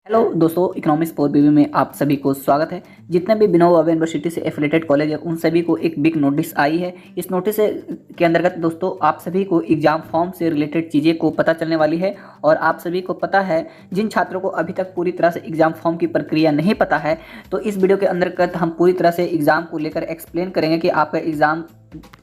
Hello दोस्तों, economics for बीवी में आप सभी को स्वागत है। जितने भी विनोबा यूनिवर्सिटी से एफिलेटेड कॉलेज है उन सभी को एक बिग नोटिस आई है। इस नोटिस के अंतर्गत दोस्तों आप सभी को एग्जाम फॉर्म से रिलेटेड चीज़ें को पता चलने वाली है। और आप सभी को पता है, जिन छात्रों को अभी तक पूरी तरह से एग्जाम फॉर्म की प्रक्रिया नहीं पता है, तो इस वीडियो के अंतर्गत हम पूरी तरह से एग्जाम को लेकर एक्सप्लेन करेंगे कि आपका एग्जाम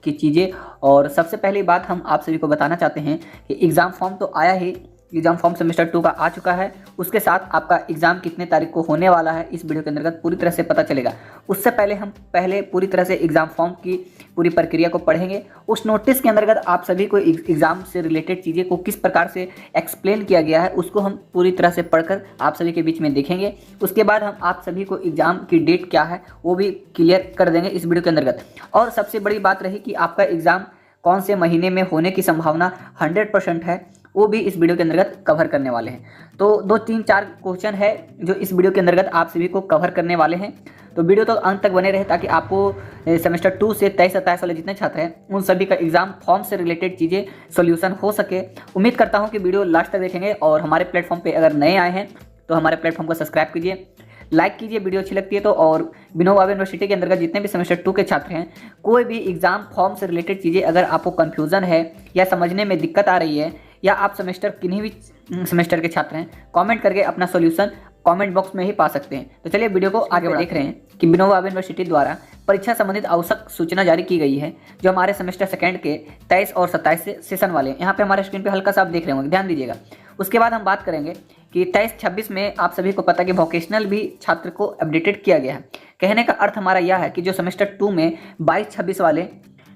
की चीज़ें। और सबसे पहली बात हम आप सभी को बताना चाहते हैं कि एग्ज़ाम फॉर्म तो आया ही, एग्जाम फॉर्म सेमेस्टर 2 का आ चुका है। उसके साथ आपका एग्जाम कितने तारीख को होने वाला है इस वीडियो के अंतर्गत पूरी तरह से पता चलेगा। उससे पहले हम पूरी तरह से एग्जाम फॉर्म की पूरी प्रक्रिया को पढ़ेंगे। उस नोटिस के अंतर्गत आप सभी को एग्जाम से रिलेटेड चीज़ें को किस प्रकार से एक्सप्लेन किया गया है उसको हम पूरी तरह से पढ़कर आप सभी के बीच में देखेंगे। उसके बाद हम आप सभी को एग्जाम की डेट क्या है वो भी क्लियर कर देंगे इस वीडियो के अंतर्गत। और सबसे बड़ी बात रही कि आपका एग्जाम कौन से महीने में होने की संभावना 100% है, वो भी इस वीडियो के अंतर्गत कवर करने वाले हैं। तो 2-3-4 क्वेश्चन है जो इस वीडियो के अंतर्गत आप सभी को कवर करने वाले हैं। तो वीडियो तो अंत तक बने रहे ताकि आपको सेमेस्टर 2 से 23-27 वाले जितने छात्र हैं उन सभी का एग्जाम फॉर्म से रिलेटेड चीज़ें सॉल्यूशन हो सके। उम्मीद करता हूँ कि वीडियो लास्ट तक देखेंगे। और हमारे प्लेटफॉर्म पर अगर नए आए हैं तो हमारे प्लेटफॉर्म को सब्सक्राइब कीजिए, लाइक कीजिए वीडियो अच्छी लगती है तो। और विनोबा यूनिवर्सिटी के अंतर्गत जितने भी सेमेस्टर 2 के छात्र हैं, कोई भी एग्जाम फॉर्म से रिलेटेड चीज़ें अगर आपको कन्फ्यूज़न है या समझने में दिक्कत आ रही है, या आप किन्हीं भी सेमेस्टर के छात्र हैं, कमेंट करके अपना सॉल्यूशन कमेंट बॉक्स में ही पा सकते हैं। तो चलिए वीडियो को आगे देख रहे हैं कि विनोबा यूनिवर्सिटी द्वारा परीक्षा संबंधित आवश्यक सूचना जारी की गई है जो हमारे सेमेस्टर सेकेंड के 23 और 27 से सेशन वाले हैं। यहाँ पे हमारे स्क्रीन पे हल्का सा आप देख रहे होंगे, ध्यान दीजिएगा। उसके बाद हम बात करेंगे कि 23-26 में आप सभी को पता है कि वोकेशनल भी छात्र को अपडेटेड किया गया है। कहने का अर्थ हमारा यह है कि जो सेमेस्टर 2 में 22-26 वाले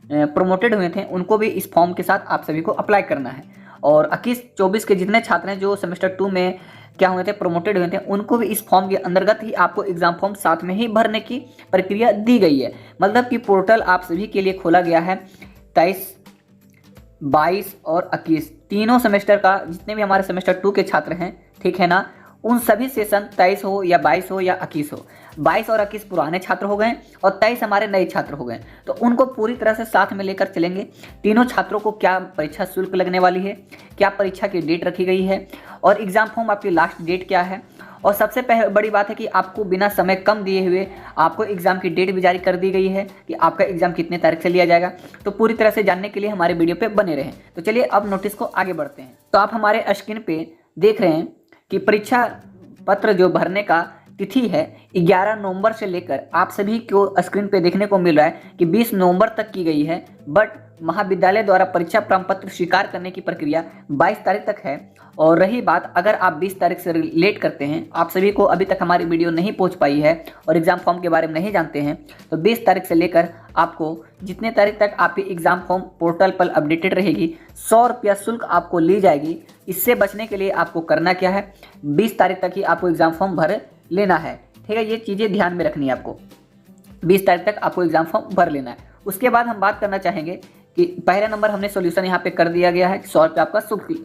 प्रोमोटेड हुए थे उनको भी इस फॉर्म के साथ आप सभी को अप्लाई करना है। और 21-24 के जितने छात्र हैं जो सेमेस्टर 2 में क्या हुए थे, प्रोमोटेड हुए थे, उनको भी इस फॉर्म के अंतर्गत ही आपको एग्जाम फॉर्म साथ में ही भरने की प्रक्रिया दी गई है। मतलब कि पोर्टल आप सभी के लिए खोला गया है 23, 22 और 21 तीनों सेमेस्टर का। जितने भी हमारे सेमेस्टर 2 के छात्र हैं, ठीक है ना, उन सभी सेशन 23 हो या 22 हो या 21 हो, 22 और 21 पुराने छात्र हो गए और 23 हमारे नए छात्र हो गए, तो उनको पूरी तरह से साथ में लेकर चलेंगे। तीनों छात्रों को क्या परीक्षा शुल्क लगने वाली है, क्या परीक्षा की डेट रखी गई है, और एग्जाम फॉर्म आपकी लास्ट डेट क्या है। और सबसे बड़ी बात है कि आपको बिना समय कम दिए हुए आपको एग्जाम की डेट भी जारी कर दी गई है कि आपका एग्जाम कितने तारीख से लिया जाएगा। तो पूरी तरह से जानने के लिए हमारे वीडियो पे बने रहें। तो चलिए अब नोटिस को आगे बढ़ते हैं। तो आप हमारे स्क्रीन पे देख रहे हैं कि परीक्षा पत्र जो भरने का तिथि है 11 नवंबर से लेकर आप सभी को स्क्रीन पे देखने को मिल रहा है कि 20 नवंबर तक की गई है। बट महाविद्यालय द्वारा परीक्षा प्रमाण स्वीकार करने की प्रक्रिया 22 तारीख तक है। और रही बात, अगर आप 20 तारीख से रिलेट करते हैं, आप सभी को अभी तक हमारी वीडियो नहीं पहुंच पाई है और एग्जाम फॉर्म के बारे में नहीं जानते हैं, तो 20 तारीख से लेकर आपको जितने तारीख तक आपकी एग्जाम फॉर्म पोर्टल पर अपडेटेड रहेगी, 100 रुपया शुल्क आपको ली जाएगी। इससे बचने के लिए आपको करना क्या है, 20 तारीख तक ही आपको एग्जाम फॉर्म भर लेना है। ठीक है, ये चीज़ें ध्यान में रखनी है आपको। 20 तारीख तक आपको एग्जाम फॉर्म भर लेना है। उसके बाद हम बात करना चाहेंगे कि पहला नंबर हमने सॉल्यूशन यहाँ पे कर दिया गया है, 100 रुपये आपका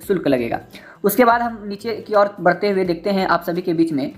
शुल्क लगेगा। उसके बाद हम नीचे की ओर बढ़ते हुए देखते हैं आप सभी के बीच में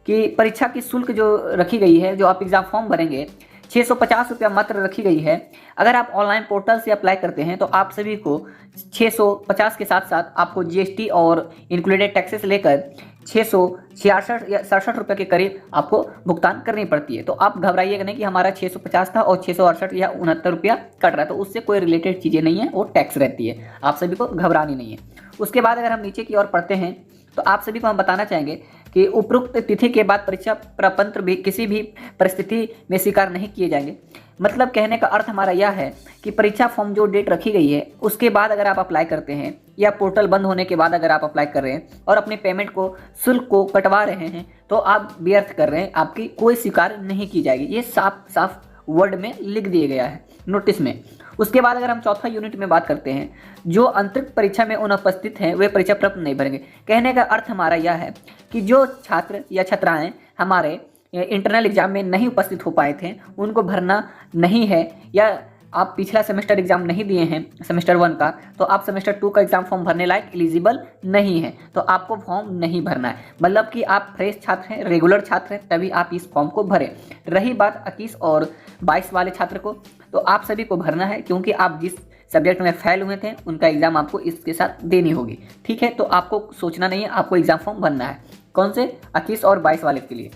कि परीक्षा की शुल्क जो रखी गई है, जो आप एग्जाम फॉर्म भरेंगे, 650 रुपया मात्र रखी गई है। अगर आप ऑनलाइन पोर्टल से अप्लाई करते हैं तो आप सभी को 650 के साथ साथ आपको जीएसटी और इंक्लूडेड टैक्सेस लेकर 666 या 67 रुपये के करीब आपको भुगतान करनी पड़ती है। तो आप घबराइएगा नहीं कि हमारा 650 था और 668 या 69 रुपया कट रहा है, तो उससे कोई रिलेटेड चीज़ें नहीं है, वो टैक्स रहती है, आप सभी को घबरानी नहीं है। उसके बाद अगर हम नीचे की ओर पढ़ते हैं तो आप सभी को हम बताना चाहेंगे कि उपरोक्त तिथि के बाद परीक्षा प्रपत्र भी किसी भी परिस्थिति में स्वीकार नहीं किए जाएंगे। मतलब कहने का अर्थ हमारा यह है कि परीक्षा फॉर्म जो डेट रखी गई है उसके बाद अगर आप अप्लाई करते हैं या पोर्टल बंद होने के बाद अगर आप अप्लाई कर रहे हैं और अपने पेमेंट को शुल्क को कटवा रहे हैं तो आप व्यर्थ कर रहे हैं, आपकी कोई स्वीकार नहीं की जाएगी। ये साफ साफ वर्ड में लिख दिया गया है नोटिस में। उसके बाद अगर हम चौथा यूनिट में बात करते हैं, जो आंतरिक परीक्षा में अनुपस्थित हैं वे परीक्षा पत्र नहीं भरेंगे। कहने का अर्थ हमारा यह है कि जो छात्र या छात्राएं हमारे इंटरनल एग्जाम में नहीं उपस्थित हो पाए थे उनको भरना नहीं है, या आप पिछला सेमेस्टर एग्जाम नहीं दिए हैं सेमेस्टर 1 का, तो आप सेमेस्टर 2 का एग्जाम फॉर्म भरने लायक एलिजिबल नहीं है, तो आपको फॉर्म नहीं भरना है। मतलब कि आप फ्रेश छात्र हैं, रेगुलर छात्र हैं, तभी आप इस फॉर्म को भरें। रही बात 21 और 22 वाले छात्र को, तो आप सभी को भरना है क्योंकि आप जिस सब्जेक्ट में फेल हुए थे उनका एग्जाम आपको इसके साथ देनी होगी। ठीक है, तो आपको सोचना नहीं है, आपको एग्जाम फॉर्म भरना है। कौन से 21 और 22 वाले के लिए।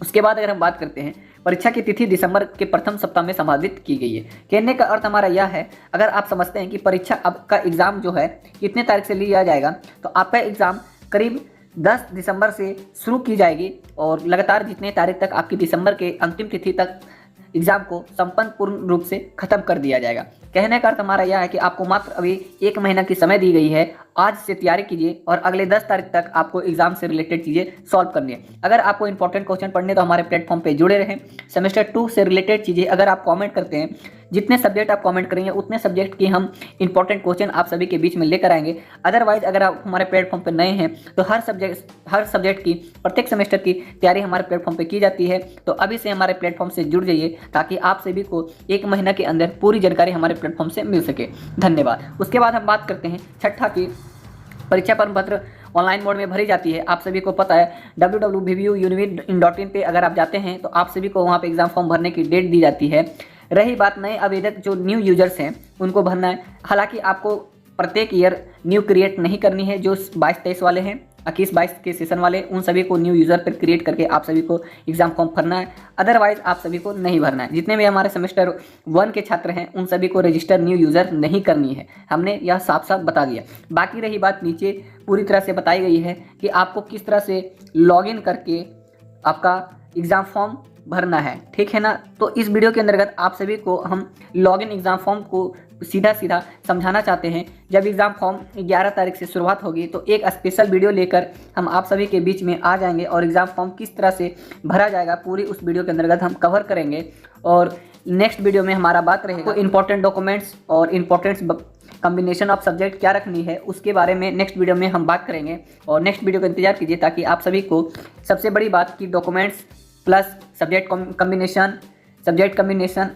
उसके बाद अगर हम बात करते हैं, परीक्षा की तिथि दिसंबर के प्रथम सप्ताह में संभावित की गई है। कहने का अर्थ हमारा यह है, अगर आप समझते हैं कि परीक्षा आपका एग्जाम जो है कितने तारीख से लिया जाएगा, तो आपका एग्जाम करीब 10 दिसंबर से शुरू की जाएगी और लगातार जितने तारीख तक आपकी दिसंबर के अंतिम तिथि तक एग्जाम को संपन्न पूर्ण रूप से खत्म कर दिया जाएगा। कहने का अर्थ हमारा यह है कि आपको मात्र अभी 1 महीना की समय दी गई है। आज से तैयारी कीजिए और अगले 10 तारीख तक आपको एग्जाम से रिलेटेड चीज़ें सॉल्व करनी है। अगर आपको इंपॉर्टेंट क्वेश्चन पढ़ने तो हमारे प्लेटफॉर्म पे जुड़े रहें। सेमेस्टर 2 से रिलेटेड चीज़ें अगर आप कमेंट करते हैं, जितने सब्जेक्ट आप कमेंट करेंगे उतने सब्जेक्ट की हम इंपॉर्टेंट क्वेश्चन आप सभी के बीच में लेकर आएंगे। अदरवाइज अगर आप हमारे प्लेटफॉर्म पर नए हैं तो हर सब्जेक्ट की प्रत्येक सेमेस्टर की तैयारी हमारे प्लेटफॉर्म पर की जाती है। तो अभी से हमारे प्लेटफॉर्म से जुड़ जाइए ताकि आप सभी को 1 महीना के अंदर पूरी जानकारी हमारे प्लेटफॉर्म से मिल सके। धन्यवाद। उसके बाद हम बात करते हैं छठा की परीक्षा प्रमाण पत्र ऑनलाइन मोड में भरी जाती है। आप सभी को पता है www.univid.in पे अगर आप जाते हैं तो आप सभी को वहाँ पे एग्जाम फॉर्म भरने की डेट दी जाती है। रही बात नए आवेदक जो न्यू यूजर्स हैं उनको भरना है। हालांकि आपको प्रत्येक ईयर न्यू क्रिएट नहीं करनी है। जो 22-23 वाले हैं, 21-22 के सेशन वाले, उन सभी को न्यू यूज़र पर क्रिएट करके आप सभी को एग्जाम फॉर्म भरना है। अदरवाइज आप सभी को नहीं भरना है। जितने भी हमारे सेमेस्टर 1 के छात्र हैं उन सभी को रजिस्टर न्यू यूज़र नहीं करनी है। हमने यह साफ साफ बता दिया। बाकी रही बात नीचे पूरी तरह से बताई गई है कि आपको किस तरह से लॉगिन करके आपका एग्ज़ाम फॉर्म भरना है, ठीक है ना। तो इस वीडियो के अंतर्गत आप सभी को हम लॉगिन एग्ज़ाम फॉर्म को सीधा समझाना चाहते हैं। जब एग्ज़ाम फॉर्म 11 तारीख से शुरुआत होगी तो एक स्पेशल वीडियो लेकर हम आप सभी के बीच में आ जाएंगे और एग्ज़ाम फॉर्म किस तरह से भरा जाएगा पूरी उस वीडियो के अंतर्गत हम कवर करेंगे। और नेक्स्ट वीडियो में हमारा बात रहेगा इंपॉर्टेंट डॉक्यूमेंट्स और इंपॉर्टेंट कॉम्बिनेशन ऑफ सब्जेक्ट क्या रखनी है, उसके बारे में नेक्स्ट वीडियो में हम बात करेंगे। और नेक्स्ट वीडियो का इंतजार कीजिए ताकि आप सभी को सबसे बड़ी बात की डॉक्यूमेंट्स प्लस सब्जेक्ट कम्बिनेशन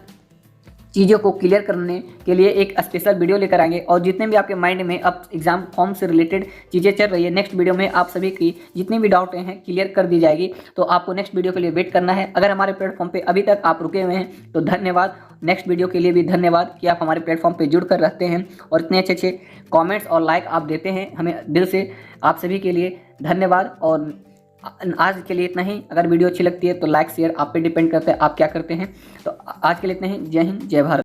चीज़ों को क्लियर करने के लिए एक स्पेशल वीडियो लेकर आएंगे। और जितने भी आपके माइंड में अब एग्जाम फॉर्म से रिलेटेड चीज़ें चल रही है, नेक्स्ट वीडियो में आप सभी की जितनी भी डाउट हैं क्लियर कर दी जाएगी। तो आपको नेक्स्ट वीडियो के लिए वेट करना है। अगर हमारे प्लेटफॉर्म पे अभी तक आप रुके हुए हैं तो धन्यवाद। नेक्स्ट वीडियो के लिए भी धन्यवाद कि आप हमारे प्लेटफॉर्म पर जुड़ कर रहते हैं और इतने अच्छे कॉमेंट्स और लाइक आप देते हैं। हमें दिल से आप सभी के लिए धन्यवाद। और आज के लिए इतना ही। अगर वीडियो अच्छी लगती है तो लाइक शेयर आप पे डिपेंड करता है आप क्या करते हैं। तो आज के लिए इतना ही। जय हिंद, जय भारत।